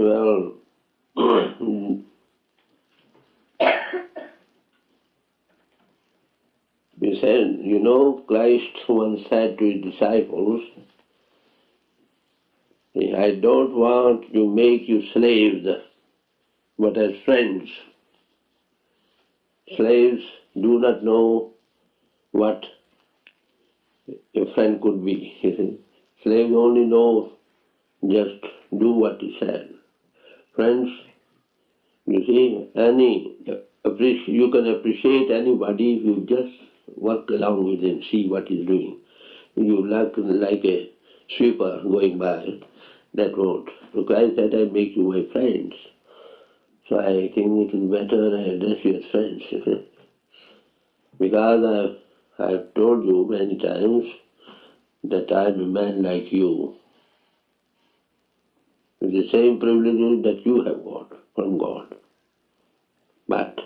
Well, he said, Christ once said to his disciples, I don't want to make you slaves, but as friends. Slaves do not know what a friend could be. Slaves only know just do what he said. Friends, you see, you can appreciate anybody if you just work along with him, see what he's doing. You like a sweeper going by, that won't. So Christ said, I make you my friends. So I think it is better I address you as friends. Because I've told you many times that I'm a man like you, with the same privileges that you have got from God. But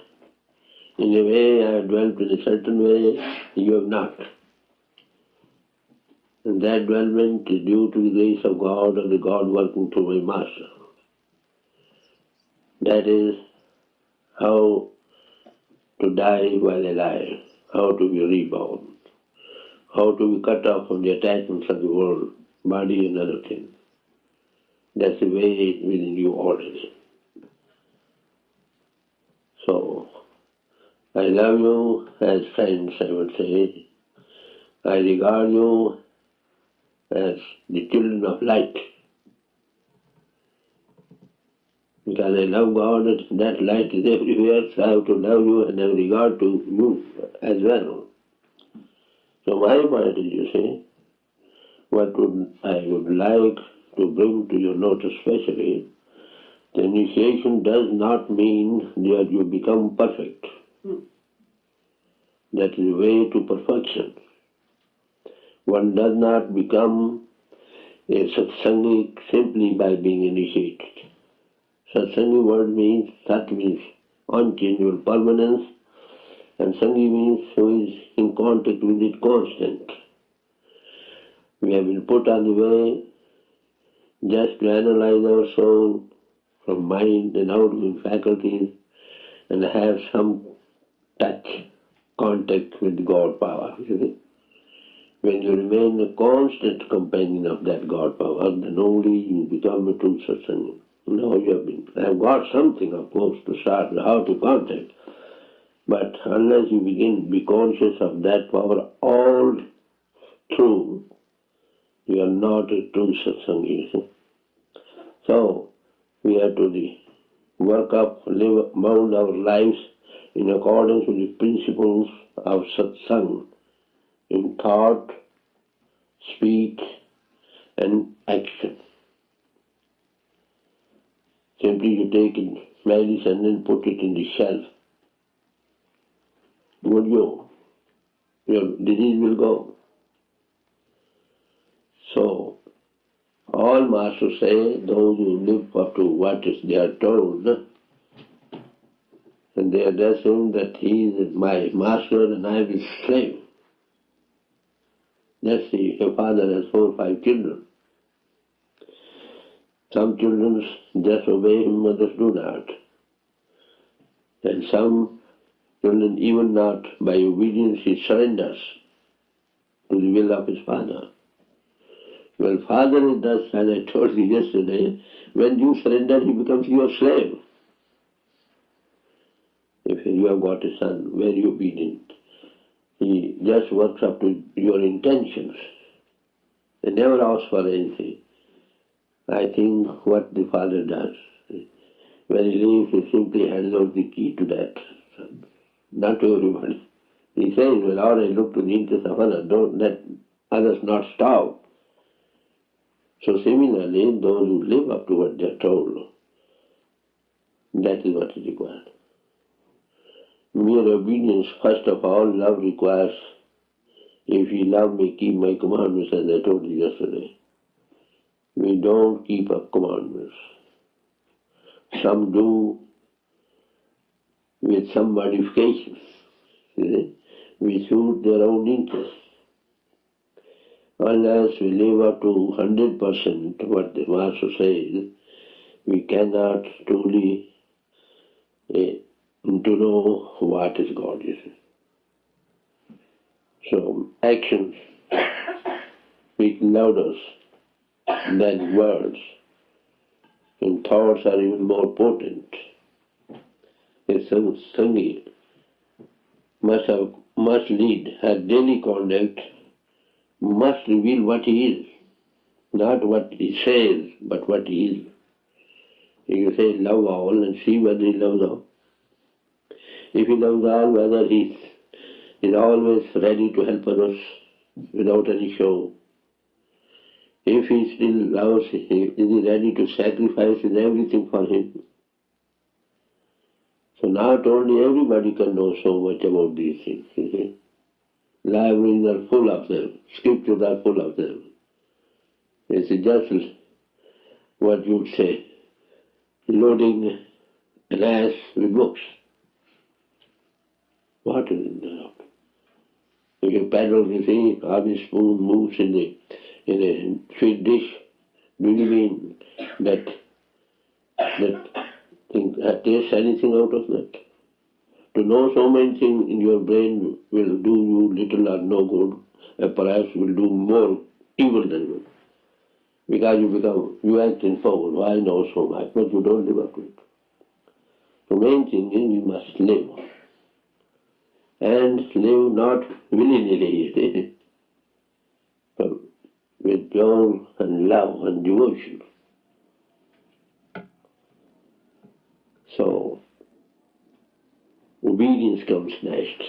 in a way, I have dwelt in a certain way, you have not. And that dwellment is due to the grace of God or the God working through my Master. That is how to die while alive, how to be reborn, how to be cut off from the attachments of the world, body and other things. That's the way within you already. So, I love you as friends, I would say. I regard you as the children of light. Because I love God, that light is everywhere, so I have to love you and have regard to you as well. So my point is, you see, what I would like to bring to your notice especially, the initiation does not mean that you become perfect. That is the way to perfection. One does not become a satsangi simply by being initiated. Satsangi word means, sat means unchangeable permanence, and sangi means who is in contact with it constant. We have been put on the way just to analyze our soul from mind and outgoing faculties and have some touch, contact with God power. When you remain a constant companion of that God power, then only you become a true satsangi. Now you have got something, of course, to start how to contact. But unless you begin to be conscious of that power all through, you are not a true satsangi. So, we have to work up, mold our lives in accordance with the principles of satsang in thought, speech, and action. Simply you take medicine and put it in the shelf. Would you? Your disease will go. So, all masters say those who live up to what they are told, and they address him that he is my master and I am his slave. Let's see, a father has 4 or 5 children. Some children just obey him, others do not. And some children, even not by obedience, he surrenders to the will of his father. Well, father is thus, as I told you yesterday, when you surrender, he becomes your slave. If you have got a son, very obedient, he just works up to your intentions. He never asks for anything. I think what the father does, when he leaves, he simply hands out the key to that son. Not to everybody. He says, well, Lord, I look to the interest of others, don't let others not starve. So similarly, those who live up to what they are told, that is what is required. Mere obedience, first of all, love requires, if you love me, keep my commandments, as I told you yesterday. We don't keep up commandments. Some do with some modifications. We suit their own interests. Unless we live up to 100% what the Master says, we cannot truly to know what is God is. So actions speak louder than words, and thoughts are even more potent. A Sangi must lead, her daily conduct must reveal what he is, not what he says, but what he is. You say love all and see whether he loves all. If he loves all, whether he is always ready to help others without any show. If he still loves, is he ready to sacrifice everything for him? So not only everybody can know so much about these things. You see. Libraries are full of them. Scriptures are full of them. It's just what you would say, loading an ass with books. What is in there? If you paddle, you see, how the spoon moves in a sweet dish. Do you mean that thing tastes anything out of that? To know so many things in your brain will do you little or no good, and perhaps will do more evil than good. Because you act in power. Why know so much? But you don't live up to it. The main thing is you must live. And live not willy-nilly, but with joy and love and devotion. So, obedience comes next.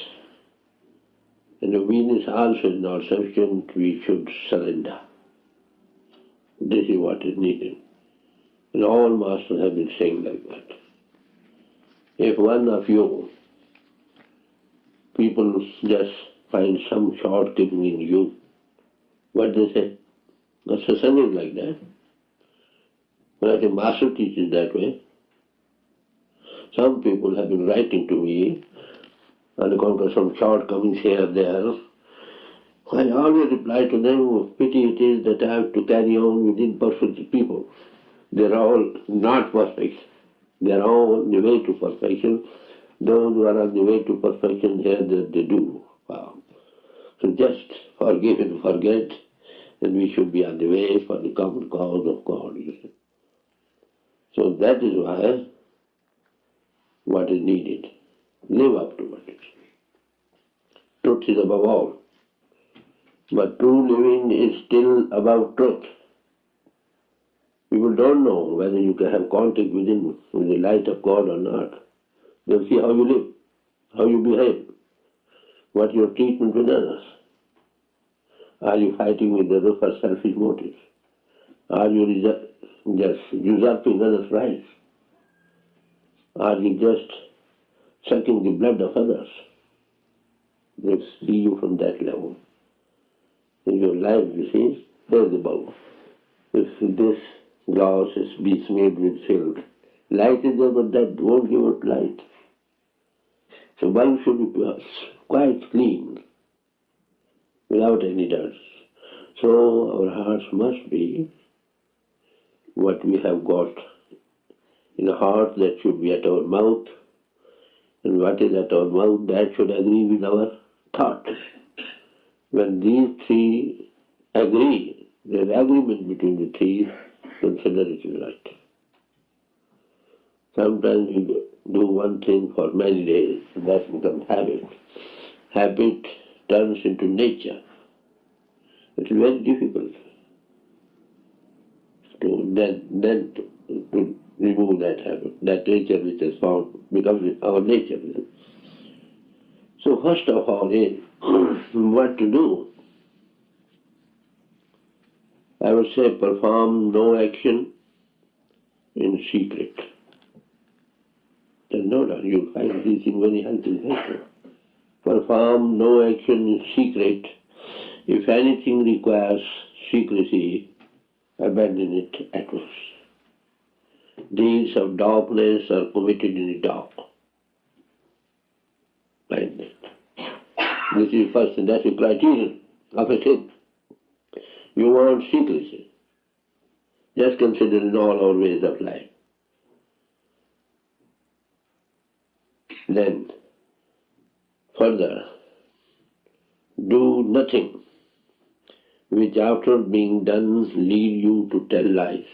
And obedience also is not sufficient, we should surrender. This is what is needed. And all masters have been saying like that. If one of you, people just find some shortcoming in you, what they say? The satsang is like that. When I say master teaches that way, some people have been writing to me on account of some shortcomings here and there. I always reply to them, pity it is that I have to carry on with imperfect people. They are all not perfect. They are all on the way to perfection. Those who are on the way to perfection, here that they do. Wow. So just forgive and forget, and we should be on the way for the common cause of God. So that is why what is needed. Live up to what it is. Truth is above all. But true living is still above truth. People don't know whether you can have contact with the light of God or not. They'll see how you live, how you behave, what your treatment with others. Are you fighting with others for selfish motives? Are you just usurping others' rights? Are you just sucking the blood of others? They see you from that level. In your life, you see, there's the bulb. If this glass is made with silk, light is there, but that won't give out light. So bulb should be quite clean, without any dirt. So our hearts must be what we have got in a heart that should be at our mouth, and what is at our mouth that should agree with our thought. When these three agree, there's agreement between the three, consider it is right. Sometimes we do one thing for many days, and that becomes habit. Habit turns into nature. It is very difficult to then to remove that habit. That nature which is found becomes our nature. So first of all, what to do? I would say perform no action in secret. Then no doubt you'll find this thing very helpful. Perform no action in secret. If anything requires secrecy, abandon it at once. Deeds of darkness are committed in the dark. Like that. This is first, and that's the criterion of a thing. You want secrecy. Just consider in all our ways of life. Then, further, do nothing which after being done lead you to tell lies.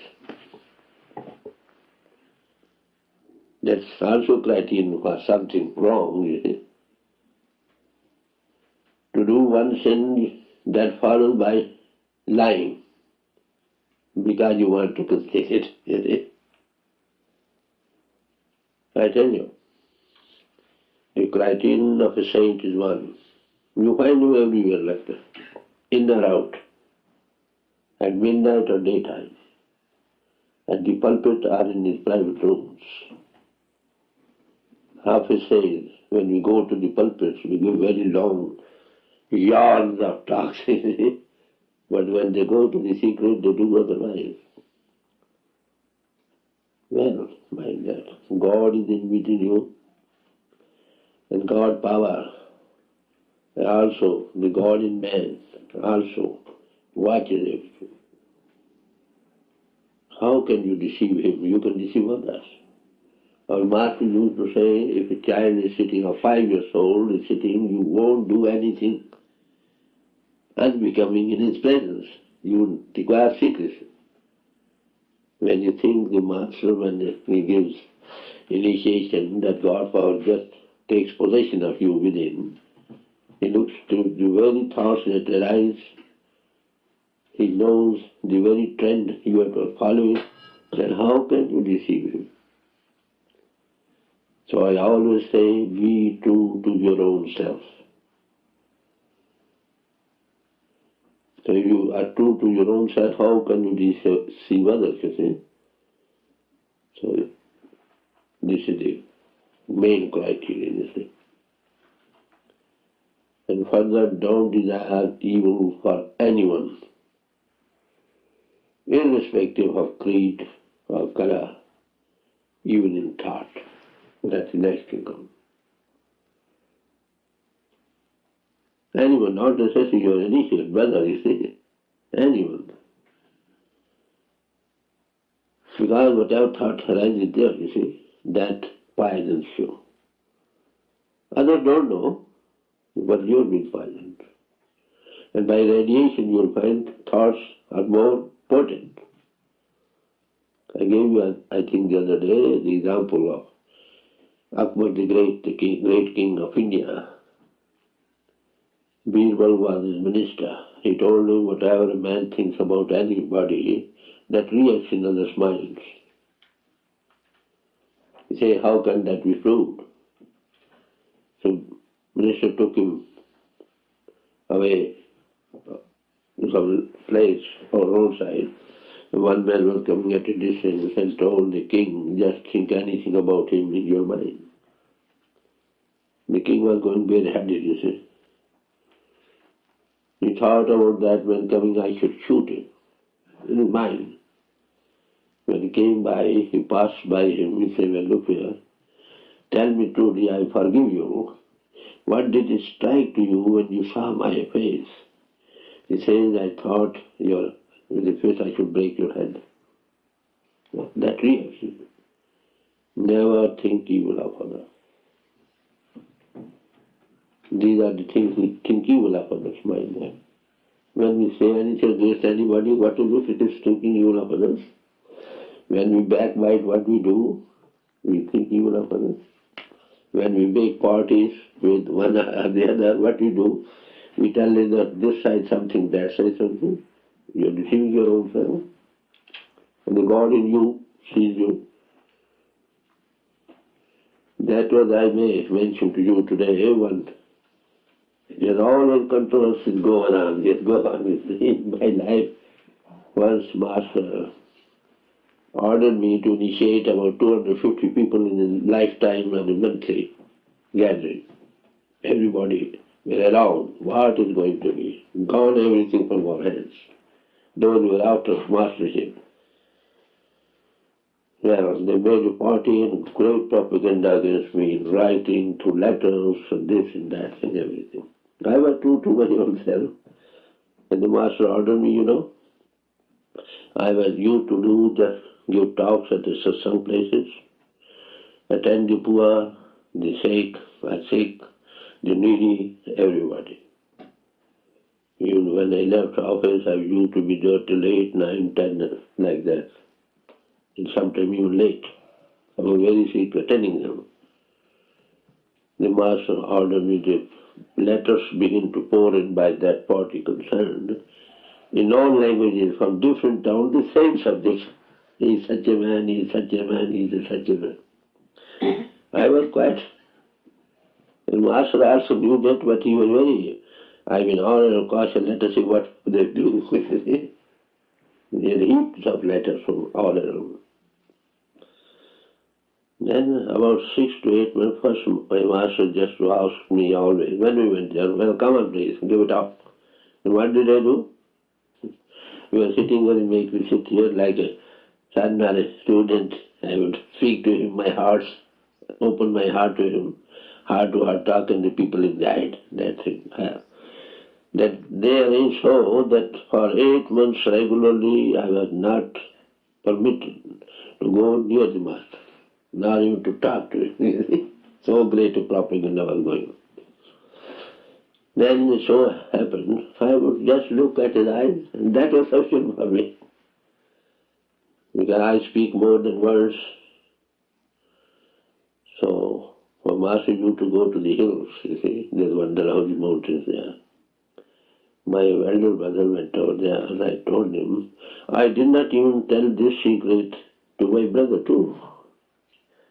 That's also criterion for something wrong, you see. To do one sin that follows by lying because you want to conceal it, you see. I tell you, the criterion of a saint is one. You find him everywhere like that, in or out, at midnight or daytime, at the pulpit or in his private rooms. Hafiz says, when we go to the pulpits, we give very long yarns of talks, but when they go to the secret, they do otherwise. Well, mind that, God is in between you, and God power, and also the God in man, also watches everything. How can you deceive him? You can deceive others. Our master used to say, if a child is sitting, or 5 years old is sitting, you won't do anything unbecoming in his presence. You require secrecy. When you think the master, when he gives initiation, that God power just takes possession of you within, he looks to the very thoughts that arise. He knows the very trend you have to follow it. Then how can you deceive him? So I always say, be true to your own self. So if you are true to your own self, how can you deceive others, you see? So this is the main criterion, you see. And further, don't desire evil for anyone, irrespective of creed or color, even in thought. That's the next thing. Anyone, not necessarily your initiate brother, you see. Anyone. Because whatever thought arises there, you see, that poisons you. Others don't know, but you're being poisoned. And by radiation you'll find thoughts are more potent. I gave you, I think the other day, the example of Akbar the great king of India. Birbal was his minister. He told him whatever a man thinks about anybody, that reacts in others' minds. He said, how can that be proved? So minister took him away to some place or roadside. One man was coming at a distance and told the king, just think anything about him in your mind. The king was going bareheaded, you see. He thought about that when coming, I should shoot him in his mind. When he came by, he passed by him, he said, well, look here, tell me truly, I forgive you. What did it strike to you when you saw my face? He says, I thought with the face I should break your head. That reaction. Never think evil of others. These are the things we think evil of others, mind that. When we say anything against anybody, what is it? It is thinking evil of others. When we backbite, what we do? We think evil of others. When we make parties with one or the other, what we do? We tell either this side something, that side something. You are deceiving your own self. And the God in you sees you. That was I may mention to you today. There's always controversies going on. Just go on in my life. Once Master ordered me to initiate about 250 people in a lifetime and a monthly gathering. Everybody were around. What is going to be? Gone everything from our hands. Those were out of mastership. Well, they made a party and great propaganda against me, writing to letters and this and that and everything. I was true to my own self. And the master ordered me, I was used to do just give talks at the satsang places, attend the poor, the sick, the needy, everybody. Even when I left office, I used to be there till 8, 9, 10, like that. And sometimes even late. I was very sick attending them. The master ordered me the letters begin to pour in by that party concerned. In all languages from different towns, the same subject. He is such a man, he is such a man, he is such a man. I was quite. The master also knew that, but he was very, order of caution, let us see what they do. There are heaps of letters from all around. Then about 6 to 8 months, first my master just asked me always, when we went there, well, come on please, give it up. And what did I do? We were sitting there and make me sit here like a son or a student. I would speak to him, my heart, open my heart to him, heart to heart talk, and the people inside. That's it. That they arranged so that for 8 months regularly I was not permitted to go near the master, not even to talk to him. So great a propaganda was going on. Then so happened, I would just look at his eyes, and that was sufficient for me. Because I speak more than words. So, for master used to go to the hills, you see, there's one Dalhousie mountains there. My elder brother went over there, and I told him, I did not even tell this secret to my brother too.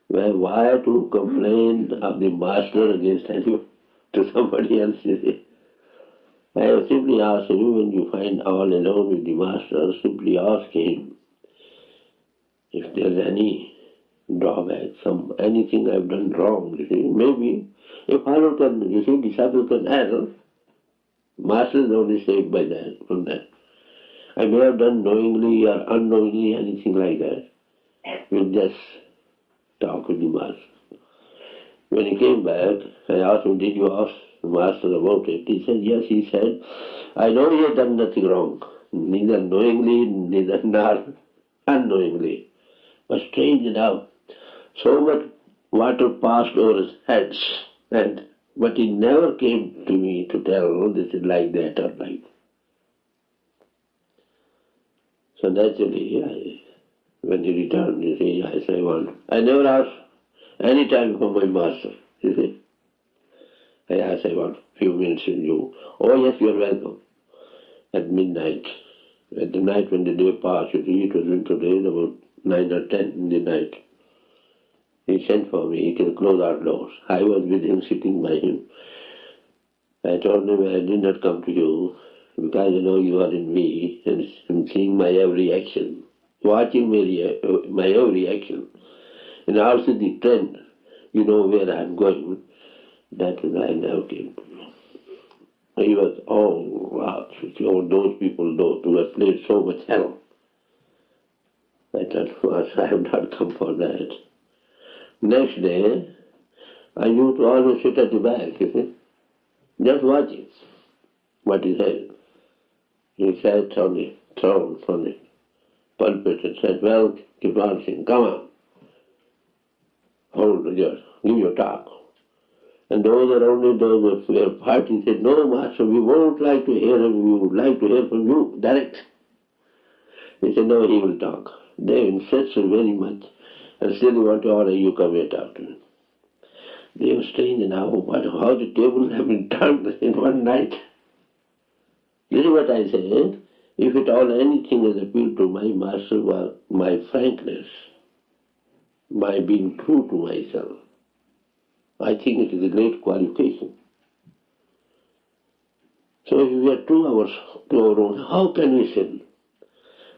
Why to complain of the master against anyone to somebody else, you see? I have simply asked him, when you find all alone with the master, simply ask him if there's any drawback, anything I've done wrong, you see. Maybe a follower can, you see, disciple can err. Master is only saved by that, from that. I may have done knowingly or unknowingly anything like that. We'll just talk with the master. When he came back, I asked him, did you ask the master about it? He said, yes. He said, I know he had done nothing wrong, neither knowingly, neither nor unknowingly. But strange enough, so much water passed over his heads, but he never came to me to tell, oh, this is like that or like that. So naturally, when he returned, you see, I say, well, I never asked any time for my master, you see. I asked, I want a few minutes with you. Oh yes, you are welcome. At midnight, at the night when the day passed, you see, it was winter days, about 9 or 10 in the night. He sent for me, he can close our doors. I was with him, sitting by him. I told him I did not come to you because I know you are in me and seeing my every action, watching my every action, and also the trend, you know where I am going. That is why I never came to you. He was, those people who have played so much hell. I thought, I have not come for that. Next day, I used to always sit at the back, you see, just watching what he said. He sat on the throne, on the pulpit, and said, well, Kirpal Singh, come on, give your talk. And those around me, those of party said, no, master, we won't like to hear him, we would like to hear from you, direct. He said, no, he will talk. They insisted very much, and still they want to order you come here talk to him. They were strange now, how the tables have been turned in one night. This is what I said. If at all anything has appealed to my master was my frankness, my being true to myself. I think it is a great qualification. So if we are true to our own, how can we sin?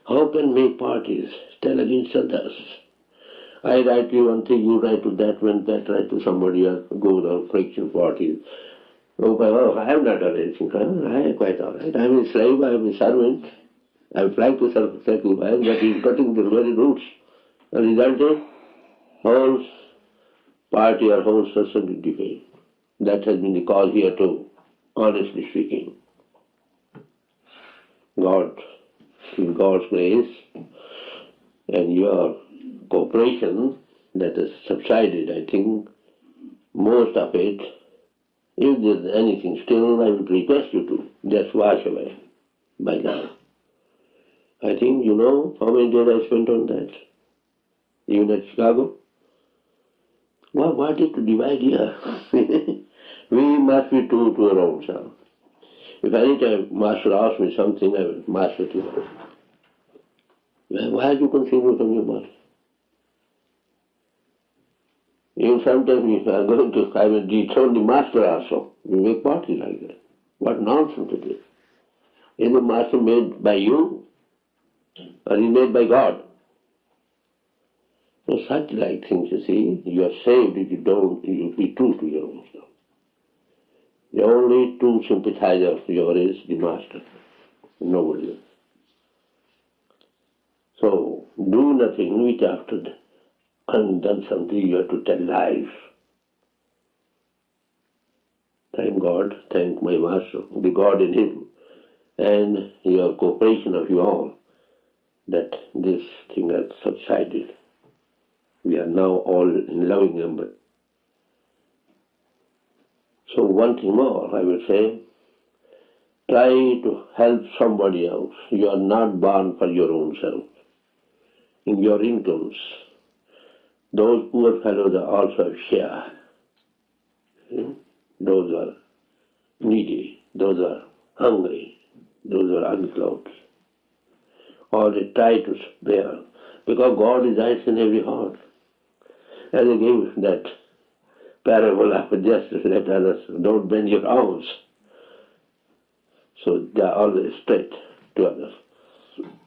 How can make parties tell against others? I write to you one thing, you write to that one, that write to somebody else, go on friction parties. Oh, I have not done anything. I am quite all right. I am a slave, I am a servant. I am trying to sacrifice, but he is cutting the very roots. The result is whole party or whole society defeat. That has been the cause here too, honestly speaking. God, in God's grace and your cooperation that has subsided, I think, most of it, if there's anything still, I would request you to just wash away by now. I think you know how many days I spent on that, even at Chicago. What is to divide here? We must be true to our own self. If any time Master asks me something, I will master to him. Why are you concealing from your master? Even sometimes if I am going to, I will dethrone the master also. We make parties like that. What nonsense it is. Is the master made by you or is made by God? So such like things, you see, you are saved if you don't, you be true to your own self. The only true sympathizer of yours is the master, nobody else. So do nothing which after having done something you have to tell lies. Thank God, thank my master, the God in him, and your cooperation of you all, that this thing has subsided. We are now all in loving number. So one thing more, I will say, try to help somebody else. You are not born for your own self. In your incomes, those poor fellows are also share. Those are needy, those are hungry, those are unclothed. Or they try to spare, because God resides in every heart. And I gave that parable of justice, let others, don't bend your arms. So they are always straight to others.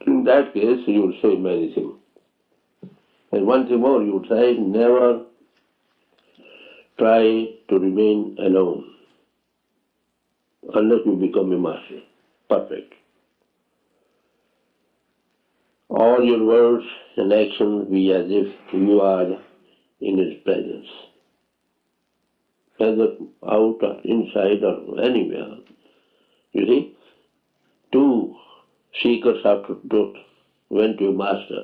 In that case, you will say many things. And one thing more, you would say, never try to remain alone unless you become a master, perfect. All your words and actions be as if you are in his presence. Whether out or inside or anywhere. You see, two seekers after truth went to a master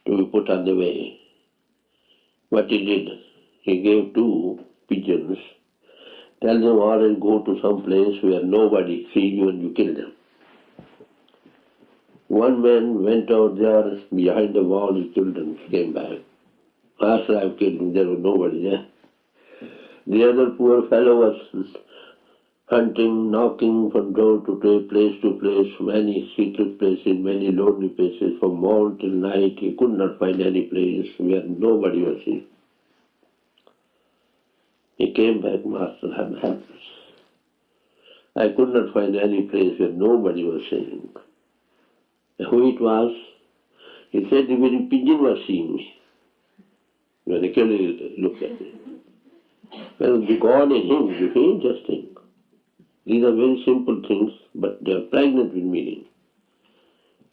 to be put on the way. What he did, he gave two pigeons, tell them always go to some place where nobody sees you and you kill them. One man went out there behind the wall, he killed them, came back. After I've killed him, there was nobody there. The other poor fellow was hunting, knocking from door to door, place to place, many secret places, many lonely places, from morning till night. He could not find any place where nobody was seen. He came back, Master, I'm helpless. I could not find any place where nobody was seeing. Who it was? He said the very pigeon was seeing me. When the killer looked at me. Well, the God in him, you see, just think. These are very simple things, but they are pregnant with meaning.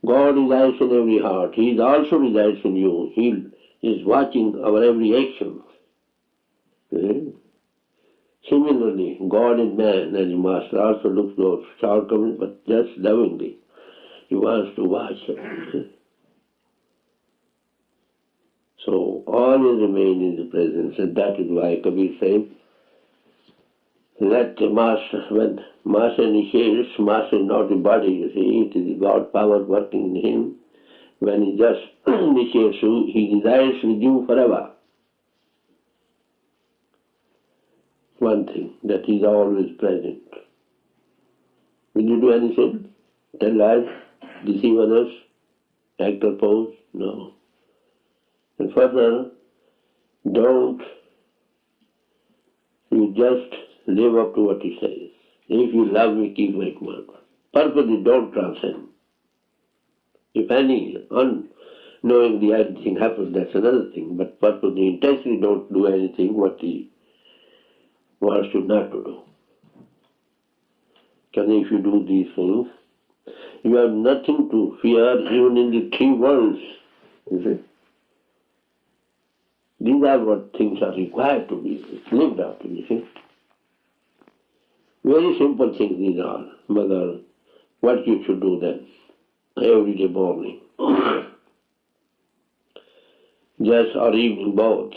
God resides in every heart. He also resides in you. He is watching our every action. Similarly, God in man and the Master also looks to our shortcomings, but just lovingly. He wants to watch it. So always remain in the presence, and that is why Kabir said, let the Master, when Master initiates, Master is not the body, you see, it is God power working in him. When he just initiates you, he resides with you forever. One thing, that he is always present. Will you do anything? Tell lies, deceive others, act or pose? No. And further, don't you just live up to what he says. If you love me, keep my commandments. Purposely don't transcend. If any unknowingly anything happens, that's another thing. But purposely, intentionally don't do anything what he wants you not to do. Because if you do these things, you have nothing to fear even in the three worlds. You see? These are what things are required to be lived out, you see. Very simple things these are. Mother, what you should do then, every day morning. Just or evening both.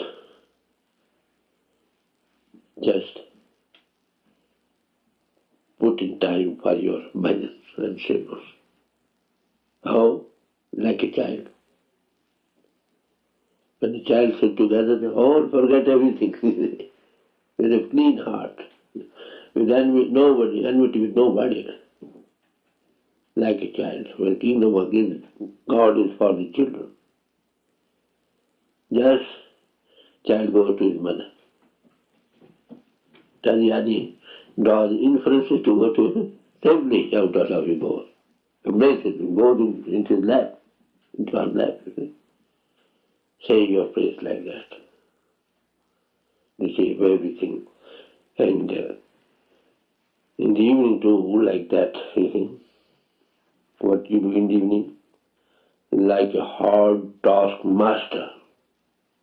sing for your bhajans and singers. How? Like a child. When the child sit together, they all forget everything with a clean heart, with enmity with nobody. Like a child. When kingdom of God is for the children. Just child goes to his mother. Tadyadi draws inferences to go to him. Simply shout out of his boy. Embraces him, goes into his lap, into her lap. Say your praise like that. Receive everything. And in the evening too, like that. What you do in the evening? Like a hard task master.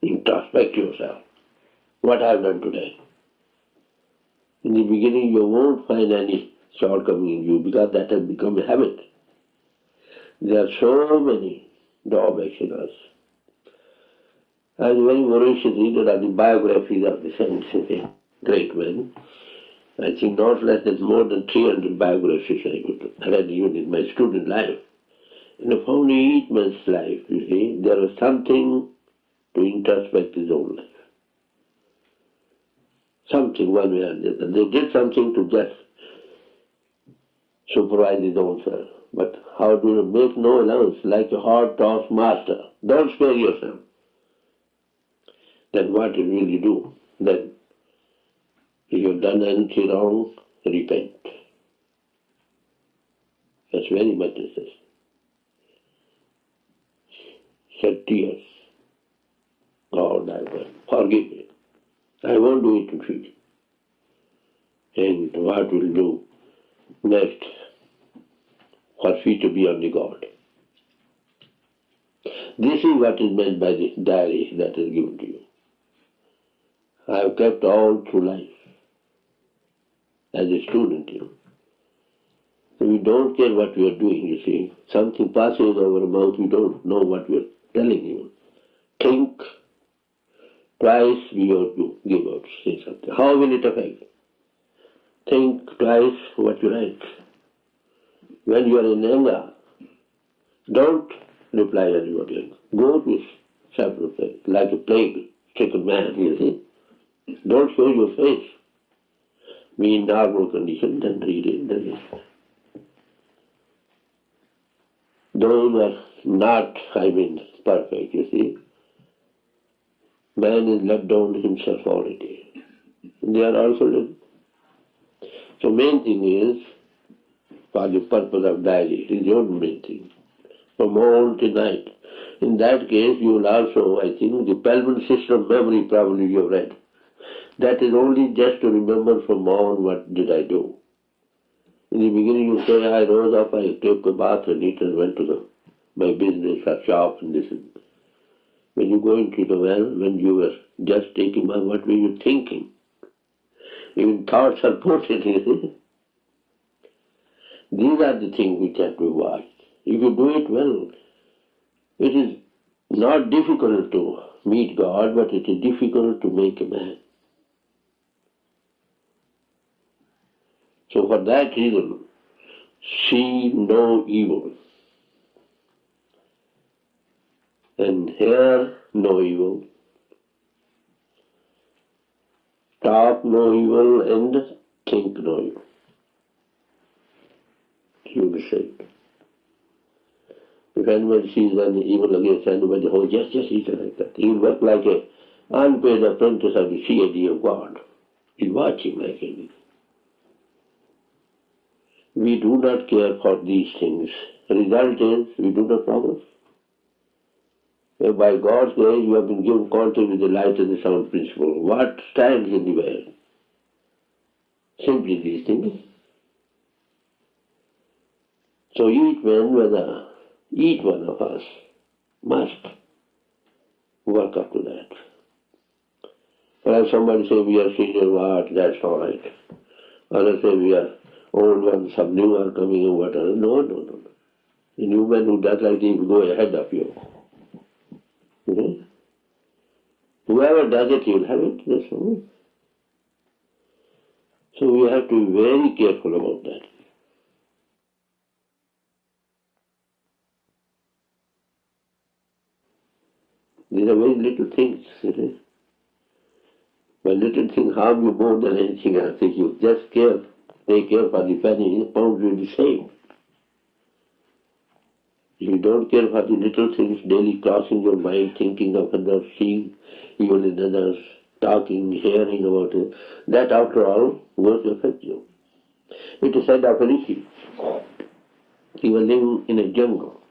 Introspect yourself. What I have done today? In the beginning you won't find any shortcoming in you because that has become a habit. There are so many drawbacks in us. I was very voracious reader of the biographies of the saints, great men. I think not less than more than 300 biographies I read even in my student life. And I found in each man's life, there was something to introspect his own life. Something one way or the other. They did something to just supervise his own self. But how do you make no allowance like a hard task master? Don't spare yourself. Then what will you do? Then, if you have done anything wrong, repent. That's very much necessary. Shed tears. God, forgive me. I won't do it in future. And what will do next for future beyond the God? This is what is meant by the diary that is given to you. I have kept all through life as a student, So we don't care what we are doing, Something passes over our mouth, we don't know what we are telling you. Think twice before you give out, say something. How will it affect? Think twice what you write. When you are in anger, don't reply anybody. Go to self-reply, like a plague-stricken man, Don't show your face. Be in normal condition, then read it. Those are not, perfect, Man is let down himself already. They are also let. So main thing is, for the purpose of diary, it is your main thing. From morning to night. In that case, you will also, the Pelman system memory probably you have read. That is only just to remember from morning what did I do. In the beginning you say, I rose up, I took a bath and eat and went to my business or shop and this. When you go into the well, when you were just taking bath, what were you thinking? Even thoughts are put in. These are the things which have to be watched. If you do it well, it is not difficult to meet God, but it is difficult to make a man. So for that reason, see no evil. And hear no evil. Talk no evil and think no evil. You will say. If anybody sees any evil against anybody, oh yes, he's like that. He will work like an unpaid apprentice of the CAD of God. He's watching like anything. We do not care for these things. The result is we do not progress. By God's grace, you have been given contact with the light and the sound principle. What stands in the way? Simply these things. So each one of us must work up to that. Perhaps somebody say we are senior what, that's all right. Others say we are old ones, some new are coming or whatever. No. The new man who does like this will go ahead of you. Whoever does it, he'll have it. That's all. So we have to be very careful about that. These are very little things, you know. But little things harm you more than anything else. If you just take care for the penny, the pound will be saved. If you don't care for the little things daily crossing your mind, thinking of others, seeing even in others, talking, hearing about it, that after all goes to affect you. It is said of a rishi. He was living in a jungle.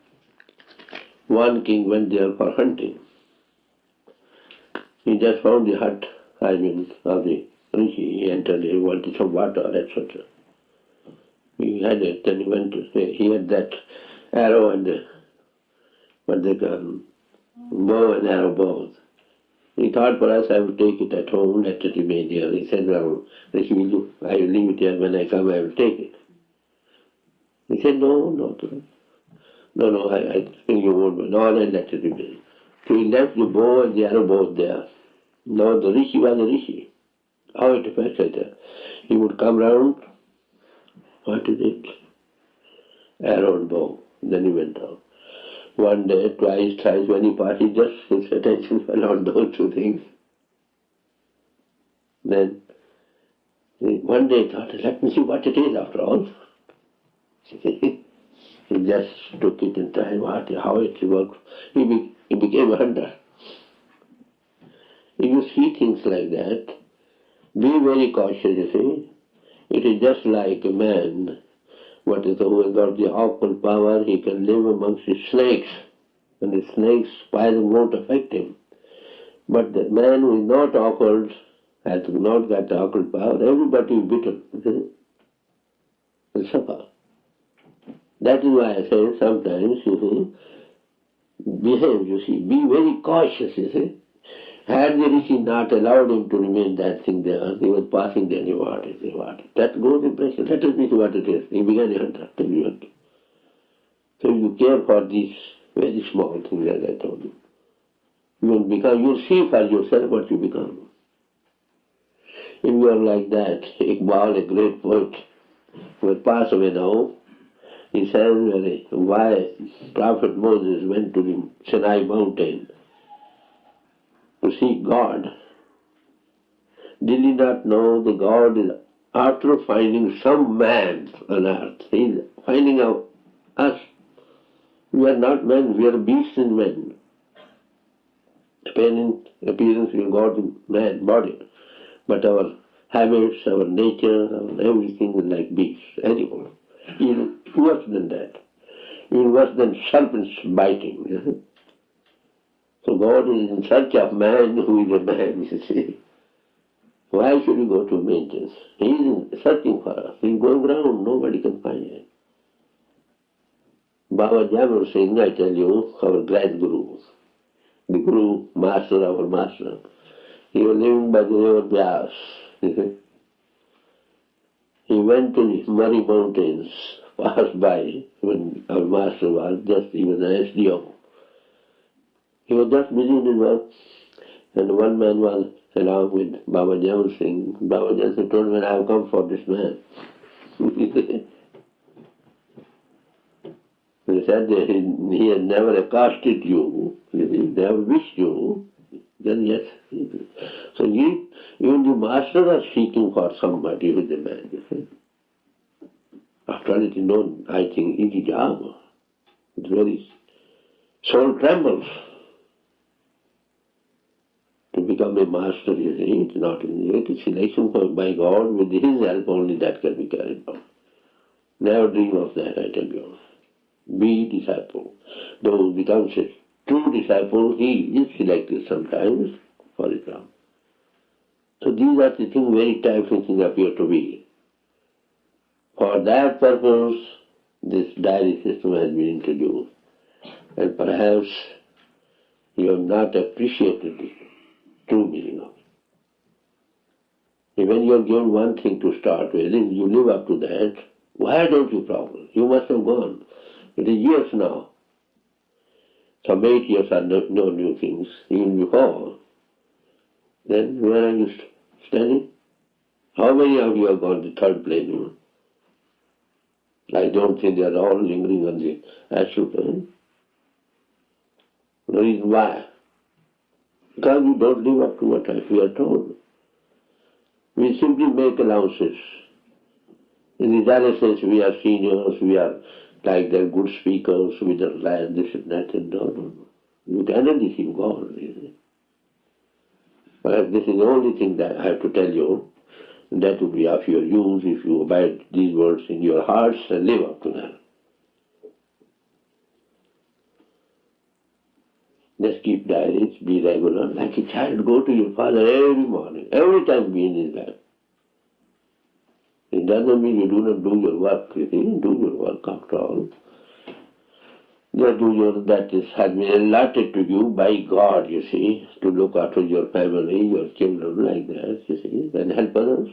One king went there for hunting. He just found the hut, of the rishi. He entered, he wanted some water, etc. He had it, then he went to say, he had that arrow and what they call bow and arrow both. He thought, perhaps I will take it at home, let it remain here. He said, well, Rishi, I will leave it here, when I come I will take it. He said, no, I think you won't, no, then let it remain. So he left the bow and the arrow both there. Now the rishi was a rishi. How it affected her. He would come round, what is it? Arrow and bow. Then he went out. One day, twice, thrice, when he passed, his attention fell on those two things. Then, one day he thought, let me see what it is after all. He just took it and tried how it works. He became a hunter. If you see things like that, be very cautious, you see. It is just like a man, who has got the occult power, he can live amongst the snakes, and the snakes' poison won't affect him. But the man who is not occult, has not got the occult power, everybody is bitten, you see, will suffer. That is why I say sometimes, you see, behave, you see, be very cautious, you see. Had the rishi not allowed him to remain that thing there, he was passing there, reward. That goes impression. Let us see what it is. He began a hunter. So you care for these very small things, as I told you. You'll see for yourself what you become. If you are like that, Iqbal, a great poet, who has passed away now, he says why Prophet Moses went to the Sinai mountain to seek God. Did he not know the God is after finding some man on earth? He is finding out us. We are not men, we are beasts and men. Appearance we have got in man body. But our habits, our nature, our everything is like beasts, animals. Even worse than that. Even worse than serpents biting. So God is in search of man who is a man, you see. Why should we go to mountains? He is searching for us. He is going around, nobody can find him. Baba Jamar Singh, I tell you, our grand guru, the guru, master, our master, he was living by the river Vyas. You see. He went to the Murray Mountains, passed by when our master was, he was an SDO. He was just busy in his work, and one man was along with Baba Jamar Singh. Baba Jamar Singh told me, I have come for this man. He said he had never accosted you, he never wished you, then yes. So even the master are seeking for somebody who is a man. You see. After all, it is known, I think, easy job. It's very soul trembles. To become a master, you see, it's not easy. It is selection by God, with his help only that can be carried out. Never dream of that, I tell you. Be disciple. Though who becomes a true disciple, he is selected sometimes for his job. So these are the things, very types things appear to be. For that purpose, this diary system has been introduced. And perhaps you have not appreciated the true meaning of it. When you are given one thing to start with, and you live up to that, why don't you progress? You must have gone. It is years now. Some 8 years are no new things, even before. Then where are you standing? How many of you have gone to third plane? I don't think they are all lingering on the astral plane. The reason why? because we don't live up to what we are told. We simply make allowances. In the other sense, we are seniors, we are like they're good speakers, we don't like this and that, and no. You cannot deceive God. But this is the only thing that I have to tell you. That would be of your use if you abide these words in your hearts and live up to them. Just keep diaries, be regular, like a child. Go to your father every morning, every time be in his lap. It doesn't mean you do not do your work, you see. Do your work after all. Just do your, that has been allotted to you by God, you see, to look after your family, your children, like that, you see, and help others.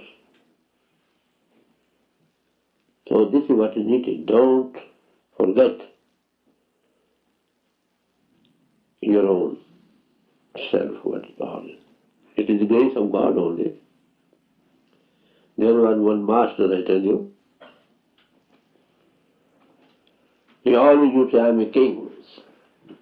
So this is what is needed. Don't forget your own self, what God is. It is the grace of God only. There was one master, I tell you. He always used to say, I'm a king.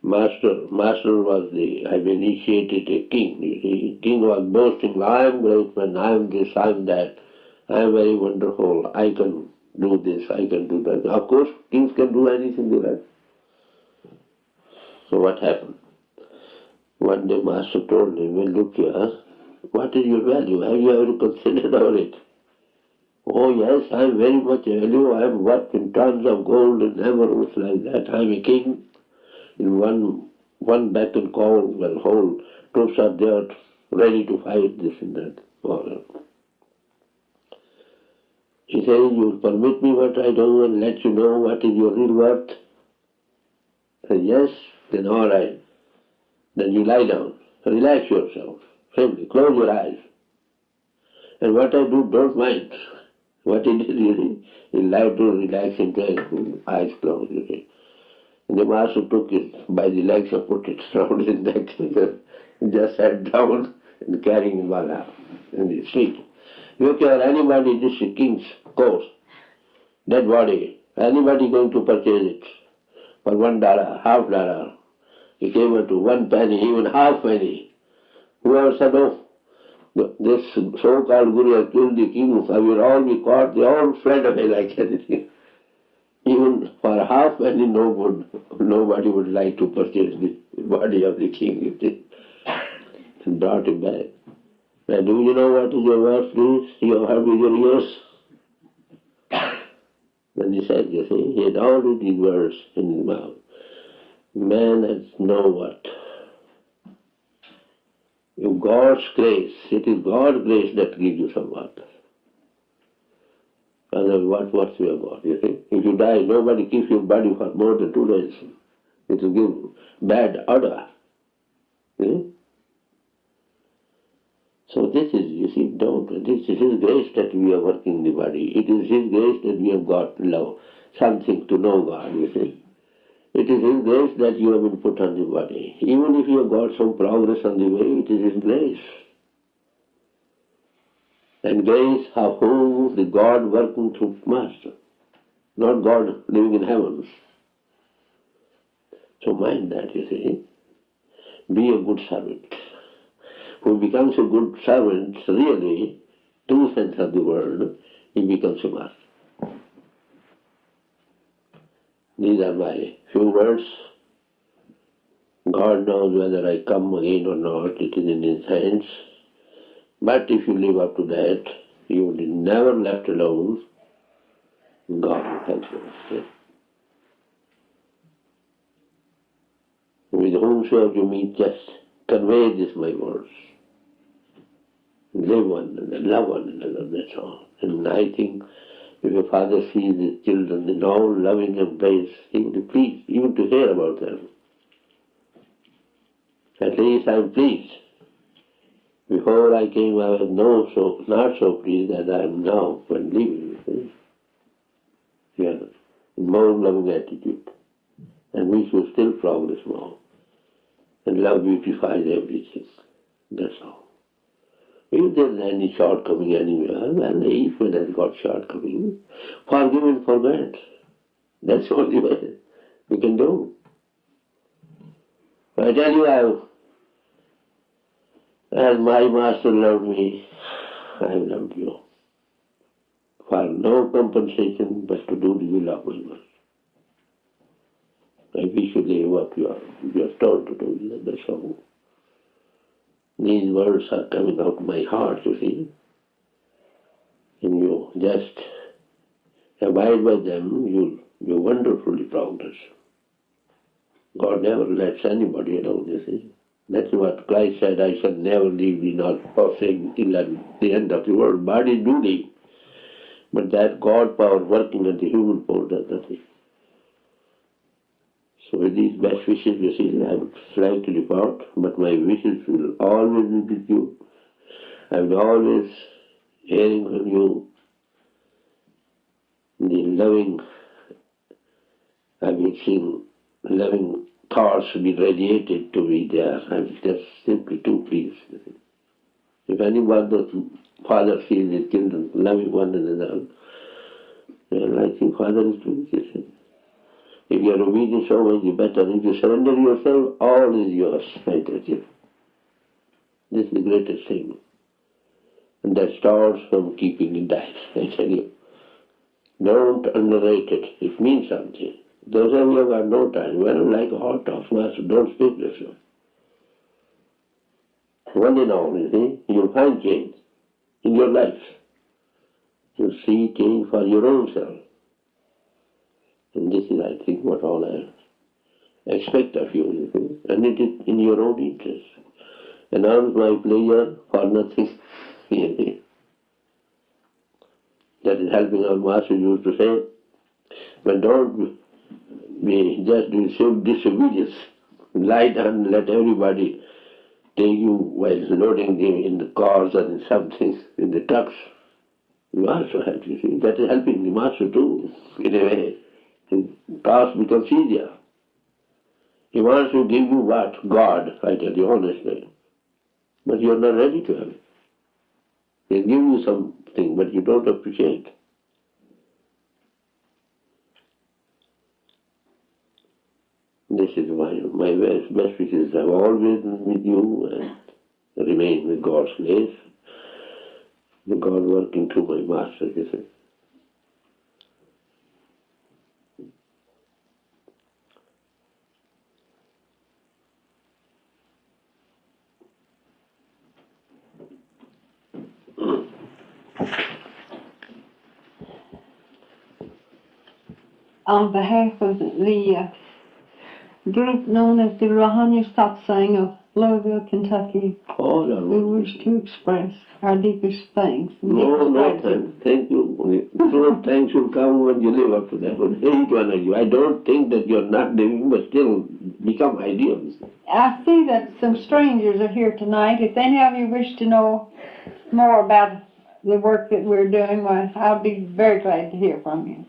Master was I've initiated a king, you see. King was boasting, I am great man, I am this, I am that, I am very wonderful, I can do this, I can do that. Of course, kings can do anything they like. So what happened? One day Master told him, well, look here, what is your value? Have you ever considered about it? Oh yes, I am very much value, I am worth in tons of gold and emeralds like that. I am a king. In one beck and call, well, whole troops are there ready to fight this and that. He says, you permit me what I do and let you know what is your real worth? I said, yes, then all right. Then you lie down, relax yourself, simply close your eyes. And what I do, don't mind. What he did, you see, he lied to relax himself, eyes closed, you see. And the master took it by the legs and put it around his neck. He just sat down and carrying him out in his feet. Look here, anybody, this is king's coat, dead body, anybody going to purchase it for $1, $half? He came up to 1 penny, even half penny. Whoever said, oh, this so-called Guru has killed the king, I will all be caught, they all fled away like anything. Even for half penny, nobody would like to purchase the body of the king. And brought him back. Now, do you know what is your worth, please? You have heard with your ears? Then he said, you see, he had all these words in his mouth. Man has no what. God's grace, it is God's grace that gives you some worth. Otherwise, what's your God, you see? If you die, nobody keeps your body for more than 2 days. It will give bad odor. See? So this is, you see, this is His grace that we are working the body. It is His grace that we have got love, something to know God, you see. It is His grace that you have been put on the body. Even if you have got some progress on the way, it is His grace. And grace of whom? The God working through Master, not God living in heavens. So mind that, you see. Be a good servant. Who becomes a good servant, really, true sense of the word, he becomes a master. These are my few words. God knows whether I come again or not, it is in His hands. But if you live up to that, you will be never left alone. God will help you. With whomsoever you meet, just convey this, my words. Live one another, love one another, that's all. And I think if a father sees his children in all loving embrace, he will be pleased even to hear about them. At least I am pleased. Before I came, I was not so pleased as I am now when leaving. Yeah, more loving attitude. And we should still progress more. And love beautifies everything. That's all. If there is any shortcoming anywhere, well, each one has got shortcoming. Forgive and forget. That's the only way we can do. I tell you, As my master loved me, I have loved you. For no compensation but to do the will of my master. I wish you do what you are told to do. That's all. These words are coming out of my heart, you see. And you just abide by them, you're wonderfully progress. God never lets anybody alone, you see. That's what Christ said, I shall never leave thee nor forsake thee till the end of the world. Bodies do leave. But that God power working in the human power does nothing. So with these best wishes, you see, I would like to depart, but my wishes will always be with you. I will always hearing from you the loving, I will sing loving thoughts be radiated to me there. I'm just simply too pleased. If anyone, the father sees his children loving one another, well, I think Father is doing this. If you are obedient, so much the better. If you surrender yourself, all is yours, I tell you. This is the greatest thing. And that starts from keeping it diet, I tell you. Don't underrate it. It means something. Those of you who have no time, well, like a hot off master, don't speak this way. One and all, you see, you'll find change in your life. You'll see change for your own self. And this is, I think, what all I expect of you, you see. And it is in your own interest. And arms my pleasure for nothing, you see. That is helping our master used to say, but don't be just doing disobedience. Lie down, let everybody take you while loading them in the cars or in something, in the trucks. You also help, you see. That is helping the master too, in a way. The task becomes easier. He wants to give you what? God, I tell you honestly. But you are not ready to have it. They give you something, but you don't appreciate. This is why my best wishes have always been with you and remain with God's grace. The God working through my master, you see. On behalf of the group known as the IS A TRUE SATSANGI of Louisville, Kentucky, we wish to express our deepest thanks. No thanks. Thank you. No thanks will come when you live up to that. Each one of you. I don't think that you're not living, but still become ideals. I see that some strangers are here tonight. If any of you wish to know more about the work that we're doing, well, I'll be very glad to hear from you.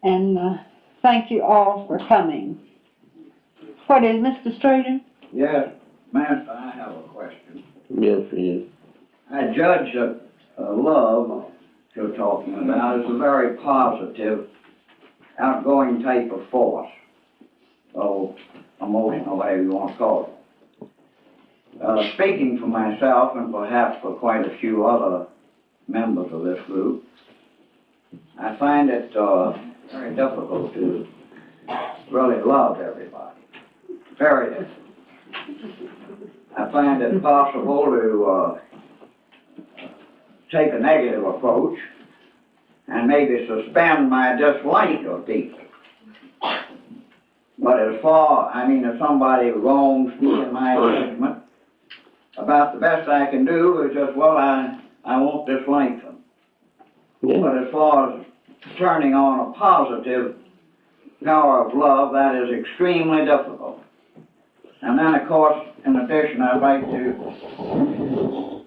And thank you all for coming. What is Mr. Strader? Yes, Master, I have a question. Yes. I judge that love you're talking about is a very positive, outgoing type of force, or emotional, whatever you want to call it. Speaking for myself and perhaps for quite a few other members of this group, I find it very difficult to really love everybody. Very difficult. I find it possible to take a negative approach and maybe suspend my dislike of people. But if somebody wrongs me in my judgment, about the best I can do is just, I won't dislike them. Yeah. But as far as turning on a positive power of love, that is extremely difficult. And then, of course, in addition, I'd like to,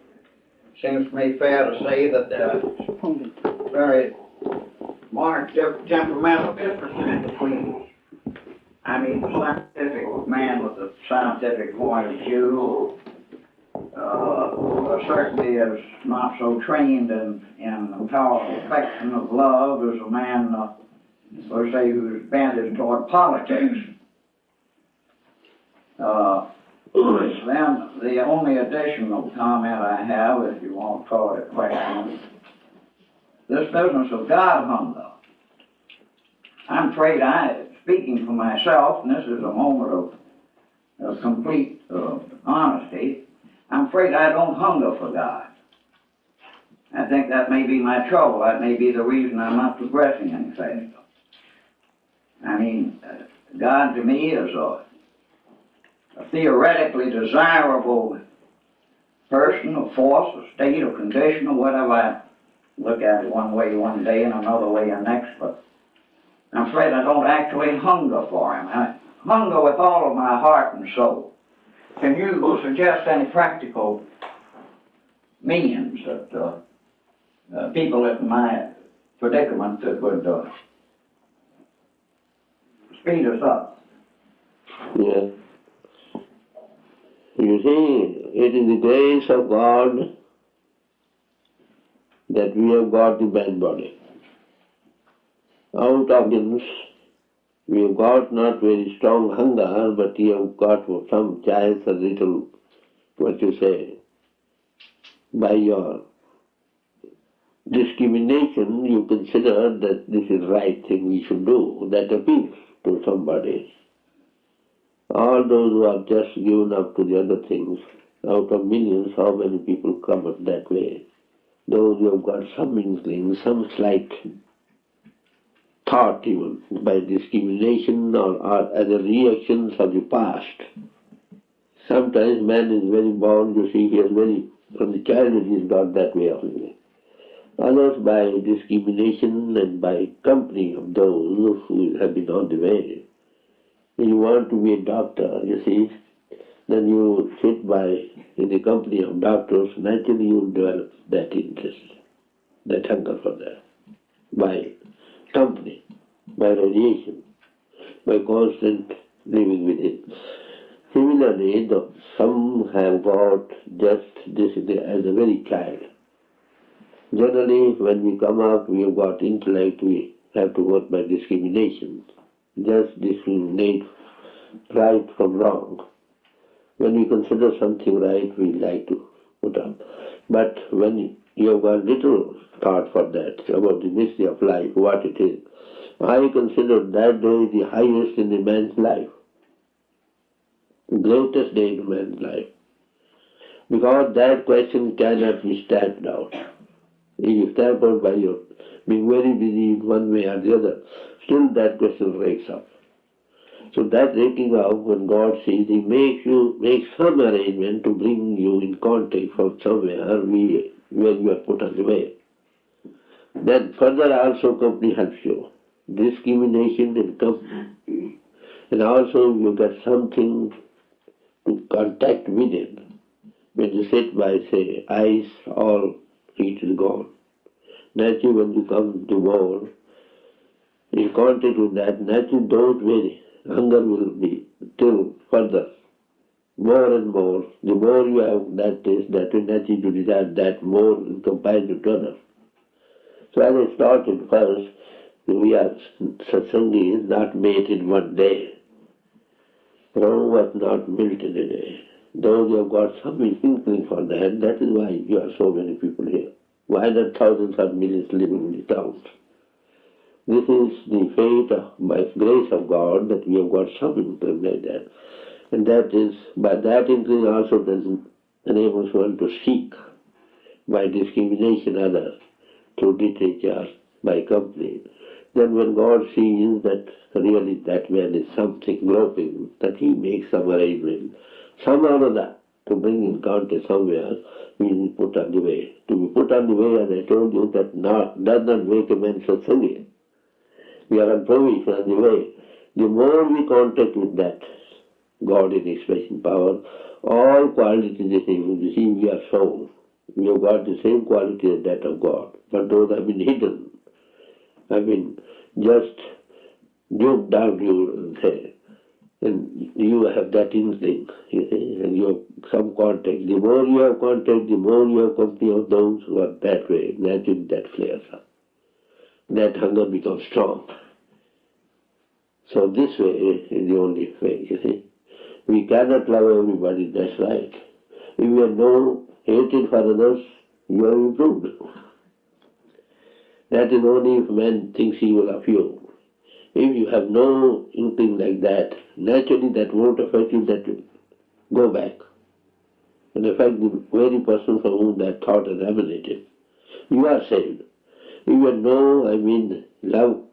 seems to me fair to say that there are very marked temperamental differences between us. I mean, the scientific man with a scientific point of view certainly is not so trained in the power of affection of love as a man, let's say, whose bent is toward politics. Then the only additional comment I have, if you want to call it a question, this business of God hunger. I'm afraid speaking for myself, and this is a moment of complete honesty, I'm afraid I don't hunger for God. I think that may be my trouble. That may be the reason I'm not progressing any faster. I mean, God to me is a theoretically desirable person, a force, a state, a condition, or whatever. I look at it one way one day and another way the next, but I'm afraid I don't actually hunger for him. I hunger with all of my heart and soul. Can you suggest any practical means that people in my predicament that would speed us up? Yeah. You see, it is the grace of God that we have got the man body. Out of this, we have got not very strong hunger, but we have got some chance, a little, what you say, by your discrimination, you consider that this is the right thing we should do. That appeals to somebody. All those who are just given up to the other things, out of millions, how many people come up that way? Those who have got some inkling, some slight thought even, by discrimination or as a reaction of the past. Sometimes man is very born, you see, he is very, from the childhood he is got that way of living. Others by discrimination and by company of those who have been on the way. If you want to be a doctor, you see, then you sit in the company of doctors, naturally you will develop that interest, that hunger for that, by company, by radiation, by constant living with it. Similarly, some have got just this as a very child. Generally, when we come up, we have got intellect, we have to work by discrimination. Just discriminate right from wrong. When we consider something right, we like to put up. But when you have got little thought for that, about the mystery of life, what it is, I consider that day the highest in a man's life, the greatest day in a man's life. Because that question cannot be stamped out. If you stamp out by your being very busy in one way or the other, still that question rakes up. So that raking up, when God sees, He makes some arrangement to bring you in contact from somewhere where you are put on the way. Then further also company helps you. Discrimination in company. And also you get something to contact within. When you sit by, say, ice, all heat is gone. Naturally, when you come to more, in contact with that, naturally don't vary. Hunger will be still further, more and more. The more you have that taste, that will naturally to desire that more in comparison to others. So as I started first, Satsangi is not made in one day. Rome was not built in a day. Those who have got some inkling for that, that is why you have so many people here. Why not thousands or millions living in the towns? This is the fate by grace of God that we have got some inkling like that. And that is, by that inkling also then enables one to seek by discrimination others, through literature, by company. Then when God sees that really that man is something groping, that He makes some arrangement, somehow or other, to bring in contact somewhere, we will put on the way. To be put on the way, as I told you, that does not make a man satsangi. We are on provision on the way. The more we contact with that God in expression power, all qualities in Him, you see, we are soul. We have got the same quality as that of God, but those have been hidden, have been just duped down, you will say. And you have that instinct, you see, and you have some contact. The more you have contact, the more you have company of those who are that way, naturally that flares up. That hunger becomes strong. So this way is the only way, you see. We cannot love everybody, that's right. If you have no hatred for others, you are improved. That is only if man thinks evil of you. If you have no inkling like that, naturally that won't affect you, that will go back and affect the very person from whom that thought has emanated. You are saved. If you have no, love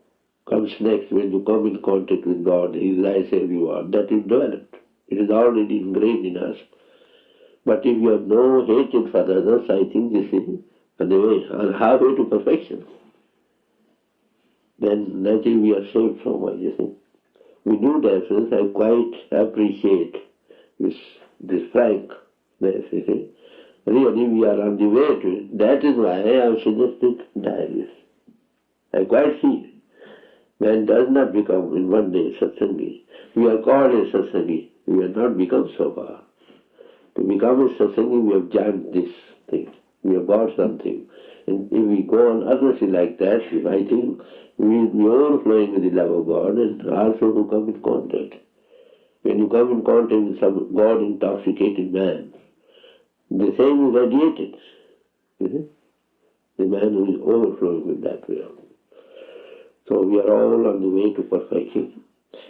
comes next when you come in contact with God. He is I say you are. That is developed. It is already ingrained in us. But if you have no hatred for others, I think this is on the way, on halfway to perfection. Then naturally we are saved so much, you see. We do therefore, I quite appreciate this frankness, you see. Really we are on the way to it. That is why I have suggested diaries. I quite see it. Man does not become in one day satsangi. We are called a satsangi. We have not become so far. To become a satsangi, we have joined this thing. We have got something. And if we go on honestly like that, I think we will be overflowing with the love of God and also to come in contact. When you come in contact with some God-intoxicated man, the same is radiated. The man who is overflowing with that will. So we are all on the way to perfection.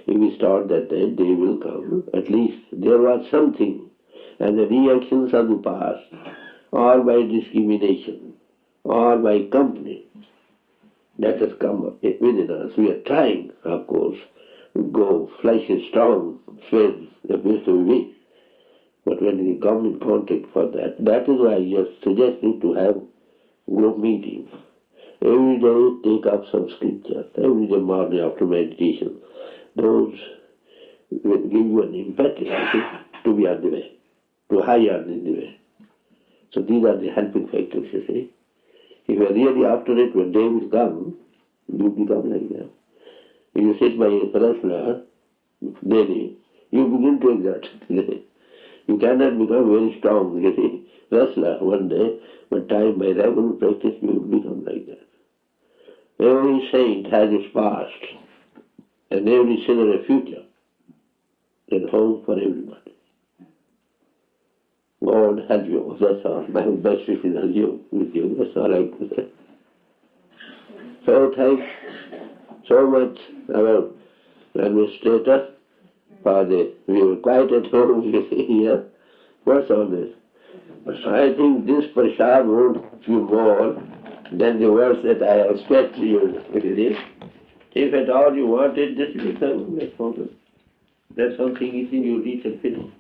If we start that day will come. At least there was something. And the reactions of the past, or by discrimination, or by company, that has come within us. We are trying, of course, to go. Flesh is strong, strength appears to be weak. But when we come in contact for that, that is why I just suggested to have group meetings. Every day take up some scripture. Every day morning after meditation. Those will give you an impetus to be on the way, to high on the way. So these are the helping factors, you see. If you are really after it, when day will come, you become like that. If you sit by a wrestler daily, you begin to exert. You cannot become very strong, you see, wrestler one day, but time by regular practice you will become like that. Every saint has his past, and every sinner a future. There's hope for everybody. God help you, that's all. My best wishes are with you, that's all I can say. So thanks so much our administrator for we were quite at home here. What's all this? I think this prasad won't help you more than the words that I have said to you. If at all you wanted, this will come, no problem. That's something you think you reach and finish.